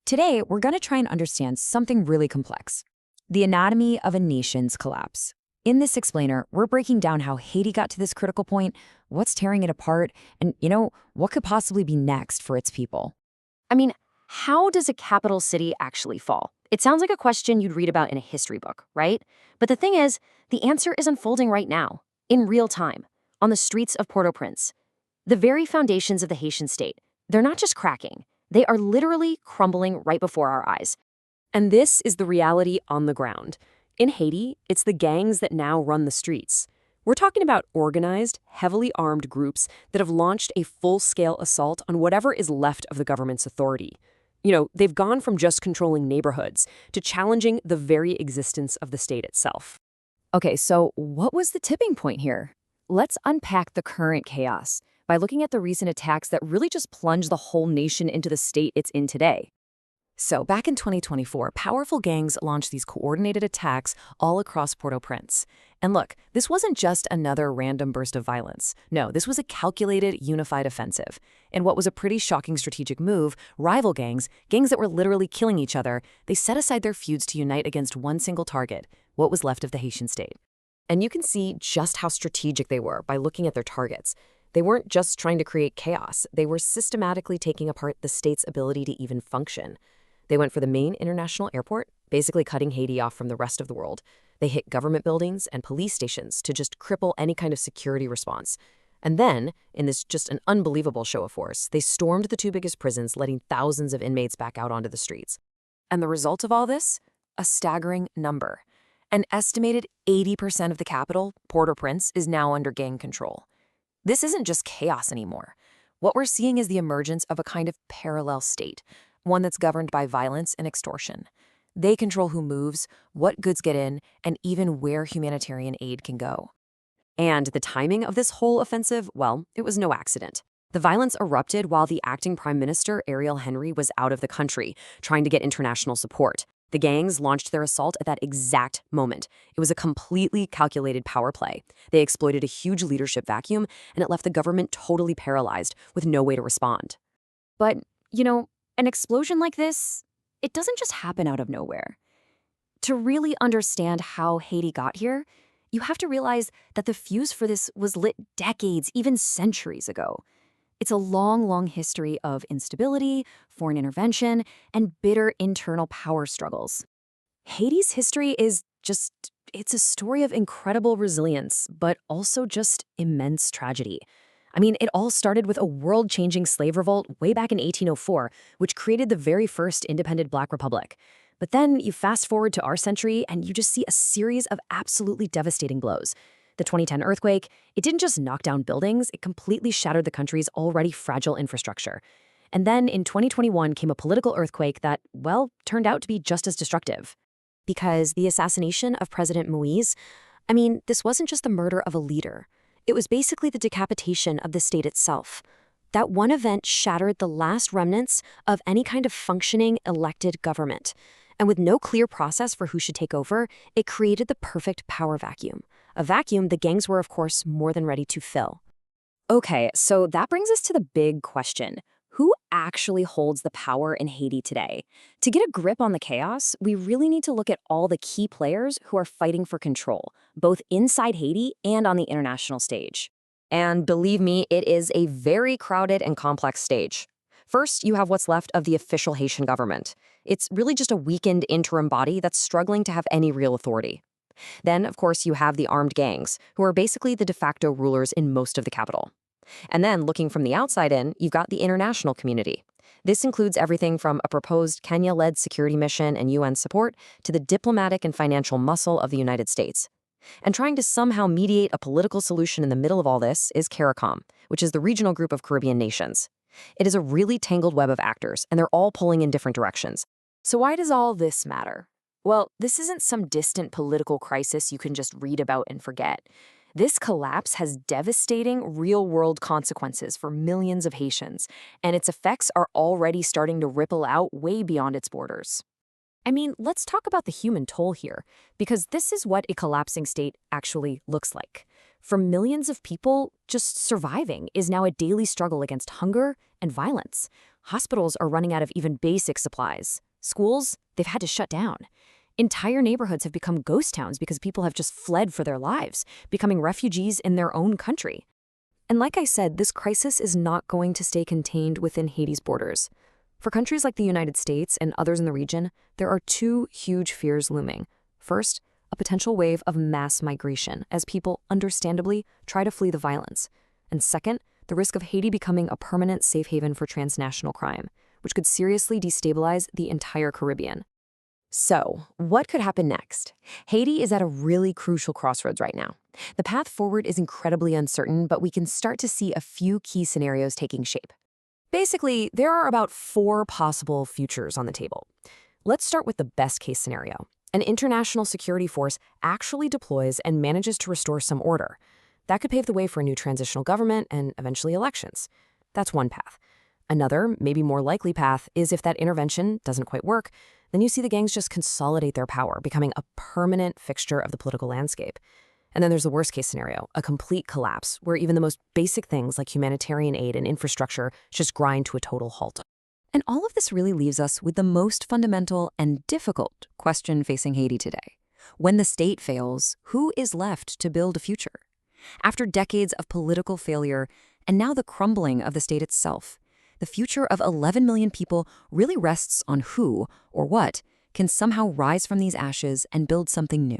Today, we're going to try and understand something really complex: the anatomy of a nation's collapse. In this explainer, we're breaking down how Haiti got to this critical point, what's tearing it apart, and, what could possibly be next for its people. I mean, how does a capital city actually fall? It sounds like a question you'd read about in a history book, right? But the thing is, the answer is unfolding right now, in real time, on the streets of Port-au-Prince. The very foundations of the Haitian state, they're not just cracking, they are literally crumbling right before our eyes. And this is the reality on the ground. In Haiti, it's the gangs that now run the streets. We're talking about organized, heavily armed groups that have launched a full-scale assault on whatever is left of the government's authority. They've gone from just controlling neighborhoods to challenging the very existence of the state itself. Okay, so what was the tipping point here? Let's unpack the current chaos by looking at the recent attacks that really just plunged the whole nation into the state it's in today. So, back in 2024, powerful gangs launched these coordinated attacks all across Port-au-Prince. And look, this wasn't just another random burst of violence. No, this was a calculated, unified offensive. In what was a pretty shocking strategic move, rival gangs that were literally killing each other, they set aside their feuds to unite against one single target: what was left of the Haitian state. And you can see just how strategic they were by looking at their targets. They weren't just trying to create chaos, they were systematically taking apart the state's ability to even function. They went for the main international airport, basically cutting Haiti off from the rest of the world. They hit government buildings and police stations to just cripple any kind of security response. And then, in this just an unbelievable show of force, they stormed the two biggest prisons, letting thousands of inmates back out onto the streets. And the result of all this? A staggering number. An estimated 80% of the capital, Port-au-Prince, is now under gang control. This isn't just chaos anymore. What we're seeing is the emergence of a kind of parallel state, one that's governed by violence and extortion. They control who moves, what goods get in, and even where humanitarian aid can go. And the timing of this whole offensive, well, it was no accident. The violence erupted while the acting Prime Minister, Ariel Henry, was out of the country, trying to get international support. The gangs launched their assault at that exact moment. It was a completely calculated power play. They exploited a huge leadership vacuum, and it left the government totally paralyzed, with no way to respond. But, an explosion like this, it doesn't just happen out of nowhere. To really understand how Haiti got here, you have to realize that the fuse for this was lit decades, even centuries ago. It's a long, long history of instability, foreign intervention, and bitter internal power struggles. Haiti's history is it's a story of incredible resilience, but also just immense tragedy. It all started with a world-changing slave revolt way back in 1804, which created the very first independent Black republic. But then you fast forward to our century, and you just see a series of absolutely devastating blows. The 2010 earthquake, it didn't just knock down buildings, it completely shattered the country's already fragile infrastructure. And then in 2021 came a political earthquake that, well, turned out to be just as destructive. Because the assassination of President Moise, this wasn't just the murder of a leader. It was basically the decapitation of the state itself. That one event shattered the last remnants of any kind of functioning elected government. And with no clear process for who should take over, it created the perfect power vacuum. A vacuum the gangs were, of course, more than ready to fill. Okay, so that brings us to the big question. Who actually holds the power in Haiti today? To get a grip on the chaos, we really need to look at all the key players who are fighting for control, both inside Haiti and on the international stage. And believe me, it is a very crowded and complex stage. First, you have what's left of the official Haitian government. It's really just a weakened interim body that's struggling to have any real authority. Then, of course, you have the armed gangs, who are basically the de facto rulers in most of the capital. And then, looking from the outside in, you've got the international community. This includes everything from a proposed Kenya-led security mission and UN support to the diplomatic and financial muscle of the United States. And trying to somehow mediate a political solution in the middle of all this is CARICOM, which is the regional group of Caribbean nations. It is a really tangled web of actors, and they're all pulling in different directions. So why does all this matter? Well, this isn't some distant political crisis you can just read about and forget. This collapse has devastating real-world consequences for millions of Haitians, and its effects are already starting to ripple out way beyond its borders. Let's talk about the human toll here, because this is what a collapsing state actually looks like. For millions of people, just surviving is now a daily struggle against hunger and violence. Hospitals are running out of even basic supplies. Schools, they've had to shut down. Entire neighborhoods have become ghost towns because people have just fled for their lives, becoming refugees in their own country. And like I said, this crisis is not going to stay contained within Haiti's borders. For countries like the United States and others in the region, there are two huge fears looming. First, a potential wave of mass migration as people, understandably, try to flee the violence. And second, the risk of Haiti becoming a permanent safe haven for transnational crime, which could seriously destabilize the entire Caribbean. So, what could happen next? Haiti is at a really crucial crossroads right now. The path forward is incredibly uncertain, but we can start to see a few key scenarios taking shape. Basically, there are about 4 possible futures on the table. Let's start with the best-case scenario. An international security force actually deploys and manages to restore some order. That could pave the way for a new transitional government and eventually elections. That's one path. Another, maybe more likely path, is if that intervention doesn't quite work, then you see the gangs just consolidate their power, becoming a permanent fixture of the political landscape. And then there's the worst-case scenario, a complete collapse, where even the most basic things like humanitarian aid and infrastructure just grind to a total halt. And all of this really leaves us with the most fundamental and difficult question facing Haiti today. When the state fails, who is left to build a future? After decades of political failure, and now the crumbling of the state itself, the future of 11 million people really rests on who, or what, can somehow rise from these ashes and build something new.